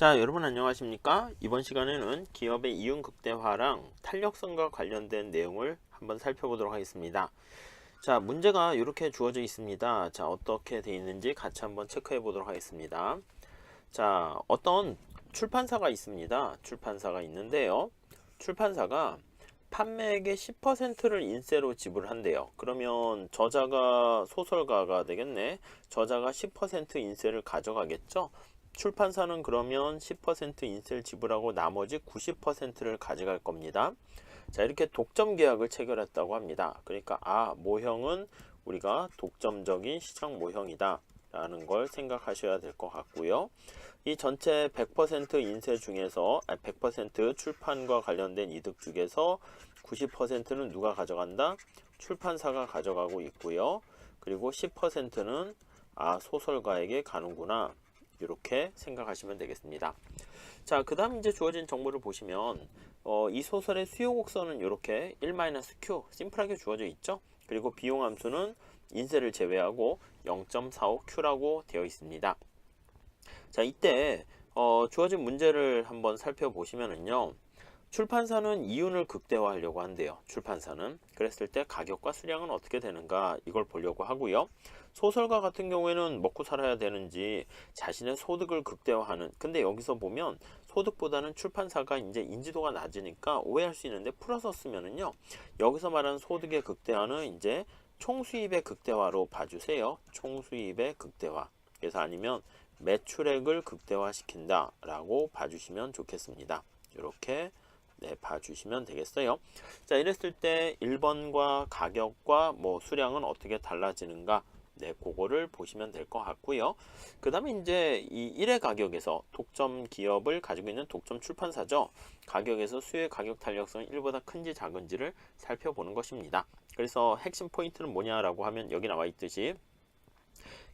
자, 여러분 안녕하십니까? 이번 시간에는 기업의 이윤 극대화랑 탄력성과 관련된 내용을 한번 살펴보도록 하겠습니다. 자, 문제가 이렇게 주어져 있습니다. 자, 어떻게 되어 있는지 같이 한번 체크해 보도록 하겠습니다. 자, 어떤 출판사가 있습니다. 출판사가 있는데요. 출판사가 판매액의 10%를 인세로 지불한대요. 그러면 저자가 소설가가 되겠네. 저자가 10% 인세를 가져가겠죠. 출판사는 그러면 10% 인세를 지불하고 나머지 90%를 가져갈 겁니다. 자, 이렇게 독점 계약을 체결했다고 합니다. 그러니까 모형은 우리가 독점적인 시장 모형이다 라는 걸 생각하셔야 될 것 같고요. 이 전체 100% 인세 중에서 100% 출판과 관련된 이득 중에서 90%는 누가 가져간다? 출판사가 가져가고 있고요. 그리고 10%는 소설가에게 가는구나. 이렇게 생각하시면 되겠습니다. 자, 그 다음 이제 주어진 정보를 보시면 이 소설의 수요 곡선은 이렇게 1-Q 심플하게 주어져 있죠. 그리고 비용 함수는 인세를 제외하고 0.45Q라고 되어 있습니다. 자, 이때 주어진 문제를 한번 살펴보시면은요. 출판사는 이윤을 극대화하려고 한대요. 출판사는. 그랬을 때 가격과 수량은 어떻게 되는가 이걸 보려고 하고요. 소설가 같은 경우에는 먹고 살아야 되는지 자신의 소득을 극대화하는, 근데 여기서 보면 소득보다는 출판사가 이제 인지도가 낮으니까 오해할 수 있는데 풀어서 쓰면은요. 여기서 말하는 소득의 극대화는 이제 총수입의 극대화로 봐주세요. 총수입의 극대화. 그래서 아니면 매출액을 극대화시킨다 라고 봐주시면 좋겠습니다. 이렇게 봐주시면 되겠어요. 자, 이랬을 때 1번과 가격과 수량은 어떻게 달라지는가, 그거를 보시면 될 것 같고요. 그 다음에 이제 이 1회 가격에서 독점 기업을 가지고 있는 독점 출판사죠. 가격에서 수요의 가격 탄력성이 1보다 큰지 작은지를 살펴보는 것입니다. 그래서 핵심 포인트는 뭐냐라고 하면 여기 나와 있듯이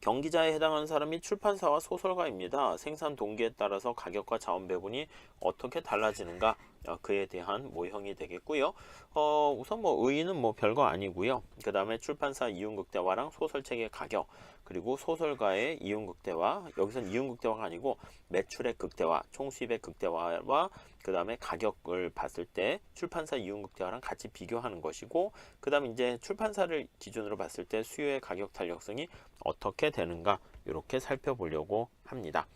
경기자에 해당하는 사람이 출판사와 소설가입니다. 생산 동기에 따라서 가격과 자원 배분이 어떻게 달라지는가, 그에 대한 모형이 되겠고요. 우선 의의는 별거 아니고요. 그 다음에 출판사 이윤 극대화랑 소설책의 가격, 그리고 소설가의 이윤 극대화, 여기서는 이윤 극대화가 아니고 매출액 극대화, 총수입의 극대화와 그 다음에 가격을 봤을 때 출판사 이윤 극대화랑 같이 비교하는 것이고, 그 다음에 이제 출판사를 기준으로 봤을 때 수요의 가격 탄력성이 어떻게 되는가, 이렇게 살펴보려고 합니다.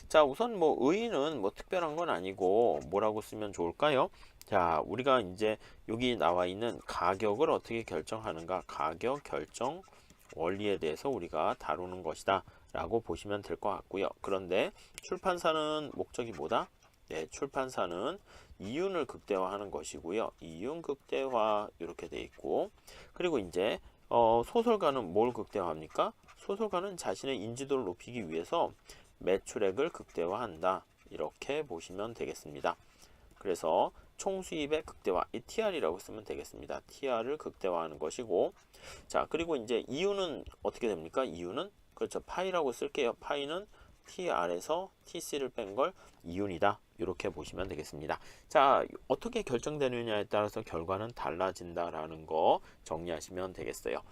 자, 우선 의의는 특별한 건 아니고 뭐라고 쓰면 좋을까요? 자, 우리가 이제 여기 나와 있는 가격을 어떻게 결정하는가, 가격 결정 원리에 대해서 우리가 다루는 것이다 라고 보시면 될 것 같고요. 그런데 출판사는 목적이 뭐다? 출판사는 이윤을 극대화하는 것이고요. 이윤 극대화 이렇게 돼 있고, 그리고 이제 소설가는 뭘 극대화합니까? 소설가는 자신의 인지도를 높이기 위해서 매출액을 극대화한다. 이렇게 보시면 되겠습니다. 그래서 총수입의 극대화, 이 TR이라고 쓰면 되겠습니다. TR을 극대화하는 것이고, 자, 그리고 이제 이윤은 어떻게 됩니까? 이윤은 그렇죠. 파이라고 쓸게요. 파이는 TR에서 TC를 뺀 걸 이윤이다. 이렇게 보시면 되겠습니다. 자, 어떻게 결정되느냐에 따라서 결과는 달라진다라는 거 정리하시면 되겠어요.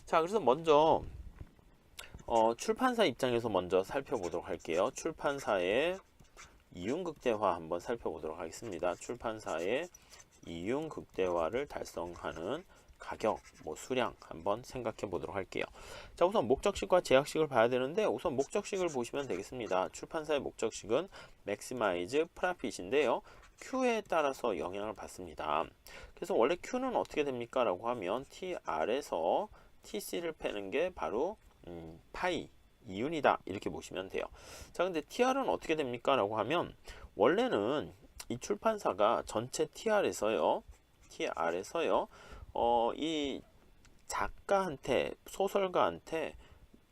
자, 그래서 먼저 출판사 입장에서 먼저 살펴보도록 할게요. 출판사의 이윤 극대화 한번 살펴보도록 하겠습니다. 출판사의 이윤 극대화를 달성하는 가격, 수량 한번 생각해 보도록 할게요. 자, 우선 목적식과 제약식을 봐야 되는데 우선 목적식을 보시면 되겠습니다. 출판사의 목적식은 maximize profit인데요. Q에 따라서 영향을 받습니다. 그래서 원래 Q는 어떻게 됩니까? 라고 하면 TR에서 TC를 빼는 게 바로 파이, 이윤이다. 이렇게 보시면 돼요. 자, 근데 TR은 어떻게 됩니까? 라고 하면 원래는 이 출판사가 전체 TR에서요. 이 작가한테, 소설가한테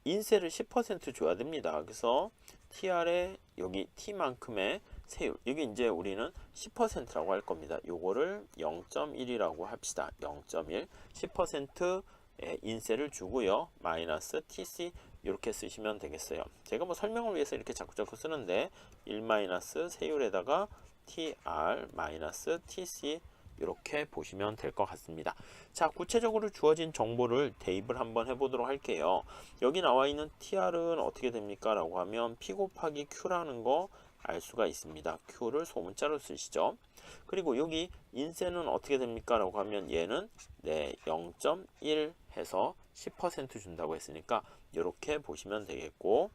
인세를 10% 줘야 됩니다. 그래서 TR에 여기 T만큼의 세율, 이게 이제 우리는 10%라고 할 겁니다. 요거를 0.1이라고 합시다. 0.1, 10% 인세를 주고요. 마이너스 TC 이렇게 쓰시면 되겠어요. 제가 설명을 위해서 이렇게 자꾸 쓰는데 1 마이너스 세율에다가 TR 마이너스 TC 이렇게 보시면 될 것 같습니다. 자, 구체적으로 주어진 정보를 대입을 한번 해보도록 할게요. 여기 나와 있는 TR은 어떻게 됩니까? 라고 하면 P 곱하기 Q라는 거 알 수가 있습니다. Q를 소문자로 쓰시죠. 그리고 여기 인세는 어떻게 됩니까? 라고 하면 얘는 0.1 해서 10% 준다고 했으니까 이렇게 보시면 되겠고,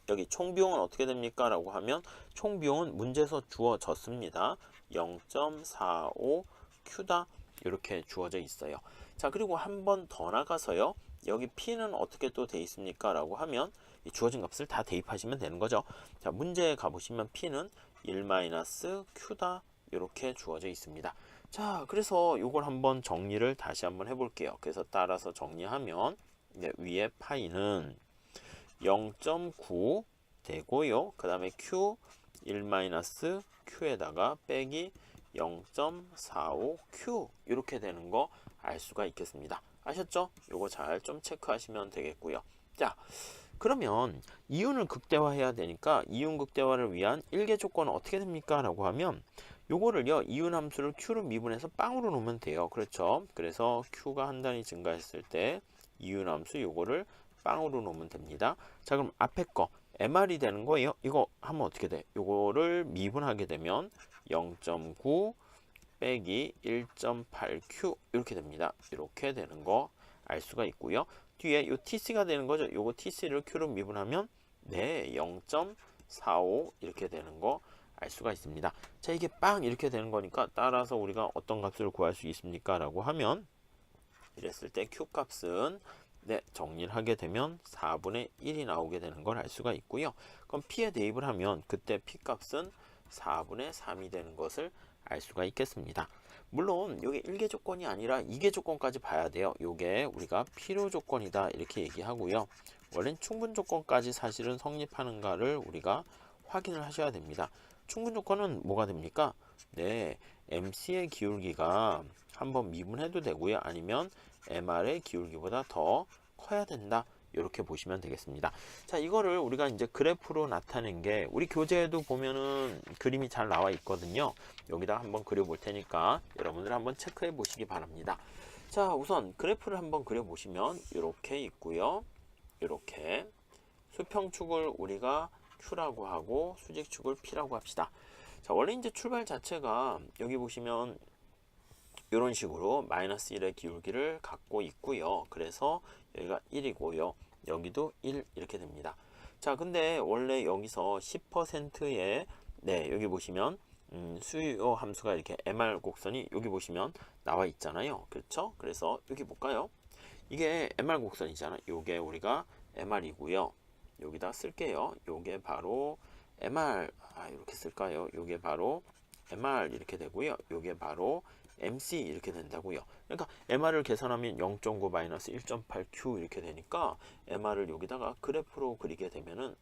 여기 총 비용은 어떻게 됩니까? 라고 하면 총 비용은 문제에서 주어졌습니다. 0.45Q다 이렇게 주어져 있어요. 자, 그리고 한 번 더 나가서요. 여기 P는 어떻게 또 돼 있습니까? 라고 하면 이 주어진 값을 다 대입하시면 되는 거죠. 자, 문제에 가보시면 P는 1-Q다 이렇게 주어져 있습니다. 자, 그래서 이걸 한번 정리를 다시 한번 해볼게요. 그래서 따라서 정리하면 위에 파이는 0.9 되고요. 그 다음에 Q 1-Q에다가 빼기 0.45Q 이렇게 되는 거 알 수가 있겠습니다. 아셨죠? 요거 잘 좀 체크하시면 되겠고요. 자, 그러면 이윤을 극대화해야 되니까 이윤 극대화를 위한 1개 조건은 어떻게 됩니까? 라고 하면 요거를요, 이윤 함수를 Q로 미분해서 빵으로 놓으면 돼요. 그렇죠? 그래서 Q가 한 단위 증가했을 때 이윤 함수 요거를 빵으로 놓으면 됩니다. 자, 그럼 앞에 거 MR이 되는 거예요. 이거 하면 어떻게 돼? 요거를 미분하게 되면 0.9 빼기 1.8Q 이렇게 됩니다. 이렇게 되는 거 알 수가 있고요. 뒤에 요 TC가 되는 거죠. 요거 TC를 Q로 미분하면 0.45 이렇게 되는 거 알 수가 있습니다. 자, 이게 빵 이렇게 되는 거니까 따라서 우리가 어떤 값을 구할 수 있습니까? 라고 하면 이랬을 때 Q 값은 정리를 하게 되면 4분의 1이 나오게 되는 걸 알 수가 있고요. 그럼 P에 대입을 하면 그때 P 값은 4분의 3이 되는 것을 알 수가 있겠습니다. 물론 이게 1개 조건이 아니라 2개 조건까지 봐야 돼요. 이게 우리가 필요 조건이다 이렇게 얘기하고요. 원래는 충분 조건까지 사실은 성립하는가를 우리가 확인을 하셔야 됩니다. 충분 조건은 뭐가 됩니까? MC의 기울기가 한번 미분해도 되고요. 아니면 MR의 기울기보다 더 커야 된다. 이렇게 보시면 되겠습니다. 자, 이거를 우리가 이제 그래프로 나타낸 게 우리 교재에도 보면은 그림이 잘 나와 있거든요. 여기다 한번 그려 볼 테니까 여러분들 한번 체크해 보시기 바랍니다. 자, 우선 그래프를 한번 그려 보시면 이렇게 있고요. 이렇게 수평축을 우리가 Q라고 하고 수직축을 P라고 합시다. 자, 원래 이제 출발 자체가 여기 보시면 이런 식으로 마이너스 1의 기울기를 갖고 있고요. 그래서 여기가 1이고요. 여기도 1 이렇게 됩니다. 자, 근데 원래 여기서 10%의 여기 보시면 수요 함수가 이렇게 MR 곡선이 여기 보시면 나와 있잖아요. 그렇죠? 그래서 여기 볼까요? 이게 MR 곡선이잖아요. 요게 우리가 MR이고요. 여기다 쓸게요. 요게 바로 MR 이렇게 쓸까요? 요게 바로 MR 이렇게 되고요. 요게 바로 MC 이렇게 된다고요. 그러니까 MR을 계산하면 0.9-1.8Q 이렇게 되니까 MR을 여기다가 그래프로 그리게 되면은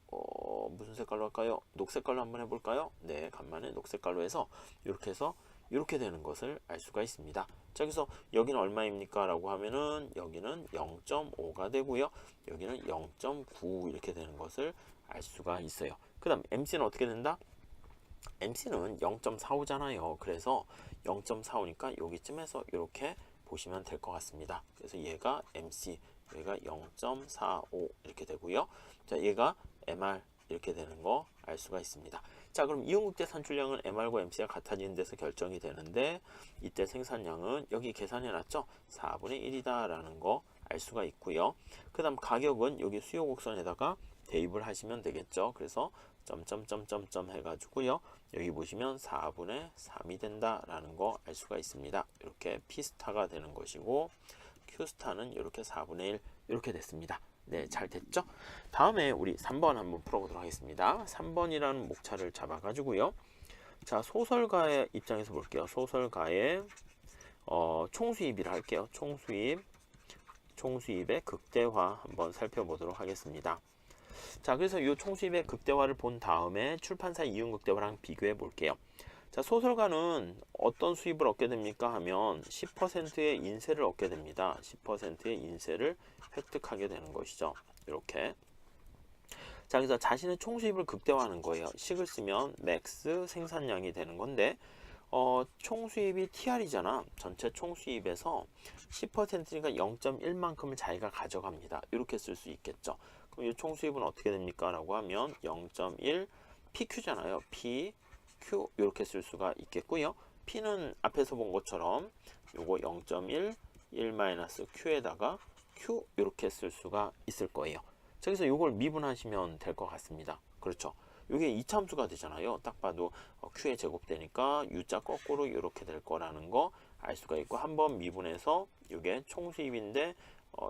무슨 색깔로 할까요? 녹색깔로 한번 해볼까요? 간만에 녹색깔로 해서 이렇게 되는 것을 알 수가 있습니다. 자, 그래서 여기는 얼마입니까? 라고 하면은 여기는 0.5가 되고요. 여기는 0.9 이렇게 되는 것을 알 수가 있어요. 그 다음 MC는 어떻게 된다? MC는 0.45잖아요. 그래서 0.45니까 여기쯤에서 이렇게 보시면 될 것 같습니다. 그래서 얘가 MC, 얘가 0.45 이렇게 되고요. 자, 얘가 MR 이렇게 되는 거 알 수가 있습니다. 자, 그럼 이온극대 산출량은 MR과 MC가 같아지는 데서 결정이 되는데 이때 생산량은 여기 계산해 놨죠? 4분의 1이다 라는 거 알 수가 있고요. 그 다음 가격은 여기 수요 곡선에다가 대입을 하시면 되겠죠. 그래서 점점점점점 해가지고요. 여기 보시면 4분의 3이 된다라는 거 알 수가 있습니다. 이렇게 P스타가 되는 것이고 Q스타는 이렇게 4분의 1 이렇게 됐습니다. 잘 됐죠? 다음에 우리 3번 한번 풀어보도록 하겠습니다. 3번이라는 목차를 잡아가지고요. 자, 소설가의 입장에서 볼게요. 소설가의 총수입이라 할게요. 총수입의 극대화 한번 살펴보도록 하겠습니다. 자, 그래서 이 총수입의 극대화를 본 다음에 출판사 이윤 극대화랑 비교해 볼게요. 자, 소설가는 어떤 수입을 얻게 됩니까? 하면 10%의 인세를 얻게 됩니다. 10%의 인세를 획득하게 되는 것이죠. 이렇게. 자, 그래서 자신의 총수입을 극대화하는 거예요. 식을 쓰면 맥스 생산량이 되는 건데 총수입이 TR이잖아. 전체 총수입에서 10%니까 0.1만큼을 자기가 가져갑니다. 이렇게 쓸 수 있겠죠. 그럼 이 총수입은 어떻게 됩니까? 라고 하면 0.1 PQ잖아요. P, Q 이렇게 쓸 수가 있겠고요. P는 앞에서 본 것처럼 요거 0.1, 1-Q에다가 Q 이렇게 쓸 수가 있을 거예요. 자, 그래서 요걸 미분하시면 될 것 같습니다. 그렇죠. 요게 이차함수가 되잖아요. 딱 봐도 Q에 제곱되니까 U자 거꾸로 이렇게 될 거라는 거 알 수가 있고, 한번 미분해서 요게 총수입인데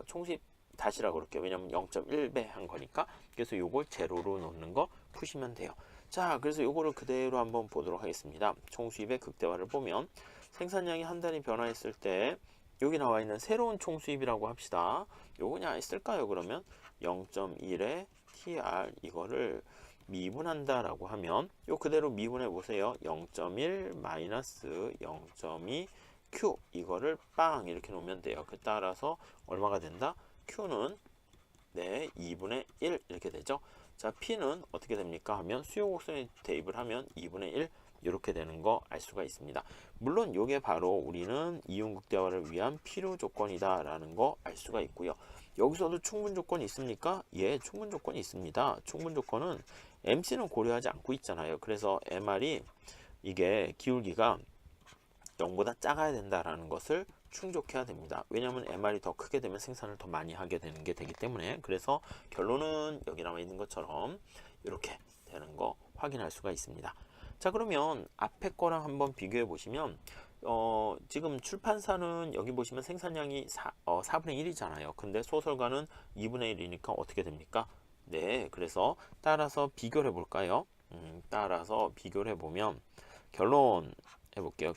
총수입 다시라 그럴게요. 왜냐면 0.1배 한 거니까. 그래서 요걸 제로로 놓는 거 푸시면 돼요. 자, 그래서 요거를 그대로 한번 보도록 하겠습니다. 총수입의 극대화를 보면 생산량이 한 단위 변화했을 때 여기 나와 있는 새로운 총수입이라고 합시다. 요거 그냥 쓸까요? 그러면 0.1에 TR 이거를 미분한다 라고 하면 요 그대로 미분해 보세요. 0.1 마이너스 0.2 Q 이거를 빵 이렇게 놓으면 돼요. 그 따라서 얼마가 된다? Q는 네 2분의 1 이렇게 되죠. 자, P는 어떻게 됩니까? 하면 수요 곡선에 대입을 하면 2분의 1 이렇게 되는 거 알 수가 있습니다. 물론 이게 바로 우리는 이온 극대화를 위한 필요 조건이다 라는 거 알 수가 있고요. 여기서도 충분 조건이 있습니까? 예, 충분 조건이 있습니다. 충분 조건은 MC는 고려하지 않고 있잖아요. 그래서 MR이 이게 기울기가 0보다 작아야 된다라는 것을 충족해야 됩니다. 왜냐하면 MR이 더 크게 되면 생산을 더 많이 하게 되는 게 되기 때문에. 그래서 결론은 여기 나와 있는 것처럼 이렇게 되는 거 확인할 수가 있습니다. 자, 그러면 앞에 거랑 한번 비교해 보시면 지금 출판사는 여기 보시면 생산량이 4분의 1이잖아요. 근데 소설가는 2분의 1이니까 어떻게 됩니까? 네, 그래서 따라서 비교를 해볼까요? 따라서 비교를 해보면 결론 해볼게요.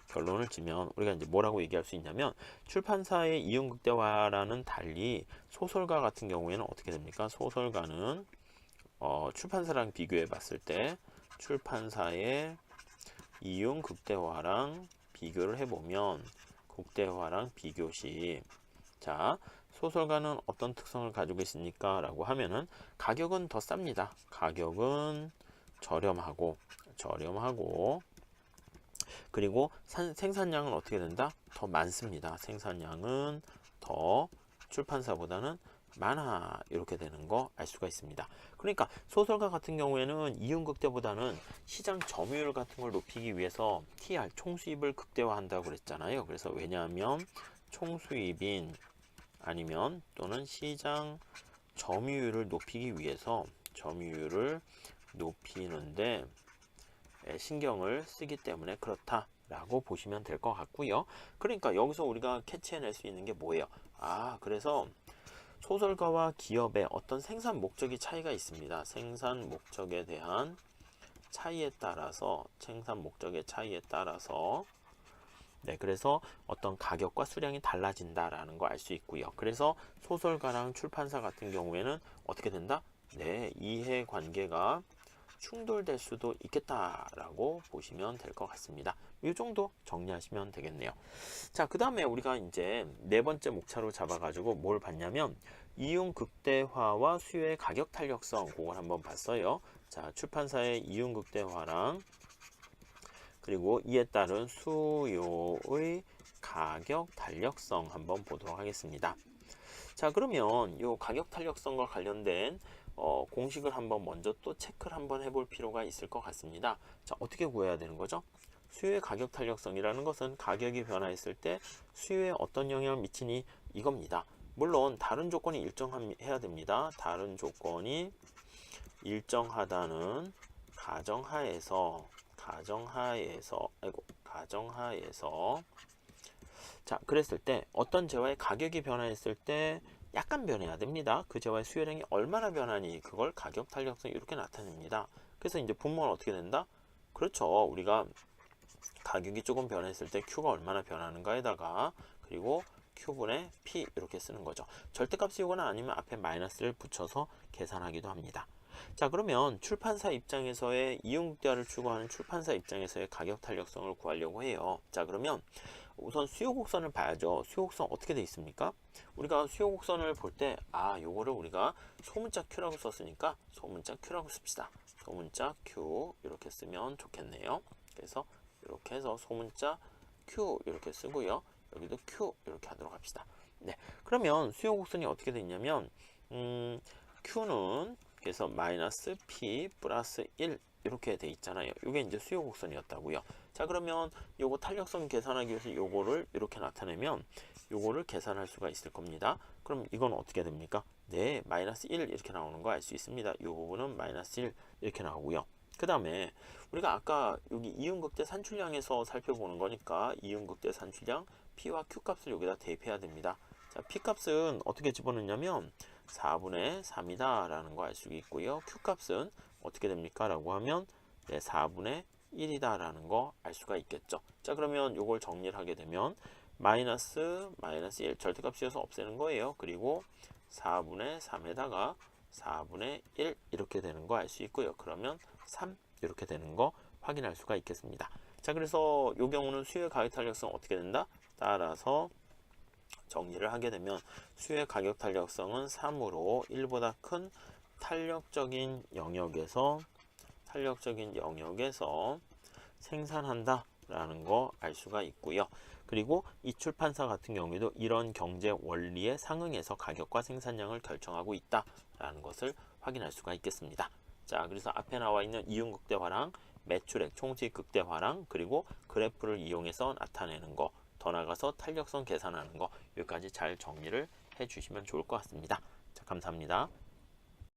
결론을 지면 우리가 이제 뭐라고 얘기할 수 있냐면 출판사의 이윤 극대화라는 달리 소설가 같은 경우에는 어떻게 됩니까? 소설가는 출판사랑 비교해 봤을 때 출판사의 이윤 극대화랑 비교를 해보면 극대화랑 비교시 자 소설가는 어떤 특성을 가지고 있습니까? 라고 하면은 가격은 더 쌉니다. 가격은 저렴하고 그리고 생산량은 어떻게 된다? 더 많습니다. 생산량은 더 출판사보다는 많아 이렇게 되는 거 알 수가 있습니다. 그러니까 소설가 같은 경우에는 이윤 극대보다는 시장 점유율 같은 걸 높이기 위해서 TR 총수입을 극대화한다고 그랬잖아요. 그래서 왜냐하면 총수입인 아니면 또는 시장 점유율을 높이기 위해서 점유율을 높이는데 신경을 쓰기 때문에 그렇다라고 보시면 될 것 같고요. 그러니까 여기서 우리가 캐치해낼 수 있는 게 뭐예요? 그래서 소설가와 기업의 어떤 생산 목적이 차이가 있습니다. 생산 목적에 대한 차이에 따라서 네, 그래서 어떤 가격과 수량이 달라진다라는 거 알 수 있고요. 그래서 소설가랑 출판사 같은 경우에는 어떻게 된다? 네, 이해관계가 충돌될 수도 있겠다라고 보시면 될 것 같습니다. 이 정도 정리하시면 되겠네요. 자, 그 다음에 우리가 이제 네 번째 목차로 잡아가지고 뭘 봤냐면 이윤 극대화와 수요의 가격 탄력성 그걸 한번 봤어요. 자, 출판사의 이윤 극대화랑 그리고 이에 따른 수요의 가격 탄력성 한번 보도록 하겠습니다. 자, 그러면 이 가격 탄력성과 관련된 공식을 한번 먼저 또 체크를 한번 해볼 필요가 있을 것 같습니다. 자, 어떻게 구해야 되는 거죠? 수요의 가격 탄력성이라는 것은 가격이 변화했을 때 수요에 어떤 영향을 미치니 이겁니다. 물론 다른 조건이 일정해야 됩니다. 다른 조건이 일정하다는 가정하에서 자, 그랬을 때 어떤 재화의 가격이 변화했을 때 약간 변해야 됩니다. 그 재화의 수요량이 얼마나 변하니 그걸 가격 탄력성 이렇게 나타냅니다. 그래서 이제 분모는 어떻게 된다? 그렇죠. 우리가 가격이 조금 변했을 때 Q가 얼마나 변하는가에다가 그리고 Q분의 P 이렇게 쓰는 거죠. 절대값이거나 아니면 앞에 마이너스를 붙여서 계산하기도 합니다. 자, 그러면 출판사 입장에서의 이윤극대화를 추구하는 출판사 입장에서의 가격 탄력성을 구하려고 해요. 자, 그러면 우선 수요 곡선을 봐야죠. 수요 곡선 어떻게 돼 있습니까? 우리가 수요 곡선을 볼 때 요거를 우리가 소문자 Q라고 썼으니까 소문자 Q라고 씁시다. 소문자 Q 이렇게 쓰면 좋겠네요. 그래서 이렇게 해서 소문자 Q 이렇게 쓰고요. 여기도 Q 이렇게 하도록 합시다. 네, 그러면 수요 곡선이 어떻게 돼 있냐면 Q는 그래서 마이너스 P 플러스 1 이렇게 돼 있잖아요. 이게 이제 수요 곡선이었다고요. 자, 그러면 요거 탄력성 계산하기 위해서 요거를 이렇게 나타내면 요거를 계산할 수가 있을 겁니다. 그럼 이건 어떻게 됩니까? 네, 마이너스 1 이렇게 나오는 거 알 수 있습니다. 요 부분은 마이너스 1 이렇게 나오고요. 그 다음에 우리가 아까 여기 이음극대 산출량에서 살펴보는 거니까 이음극대 산출량 P와 Q 값을 여기다 대입해야 됩니다. 자, P 값은 어떻게 집어넣냐면 4분의 3이다 라는 거 알 수 있고요. Q 값은 어떻게 됩니까? 라고 하면 네, 4분의 1이다 라는 거 알 수가 있겠죠. 자, 그러면 요걸 정리를 하게 되면 마이너스 1 절대값이어서 없애는 거예요. 그리고 4분의 3에다가 4분의 1 이렇게 되는 거 알 수 있고요. 그러면 3 이렇게 되는 거 확인할 수가 있겠습니다. 자, 그래서 이 경우는 수요의 가격 탄력성 어떻게 된다? 따라서 정리를 하게 되면 수요의 가격 탄력성은 3으로 1보다 큰 탄력적인 영역에서 생산한다 라는 거 알 수가 있고요. 그리고 이 출판사 같은 경우에도 이런 경제 원리에 상응해서 가격과 생산량을 결정하고 있다 라는 것을 확인할 수가 있겠습니다. 자, 그래서 앞에 나와 있는 이윤극대화랑 매출액, 총수익 극대화랑 그리고 그래프를 이용해서 나타내는 거, 더 나아가서 탄력성 계산하는 거, 여기까지 잘 정리를 해 주시면 좋을 것 같습니다. 자, 감사합니다.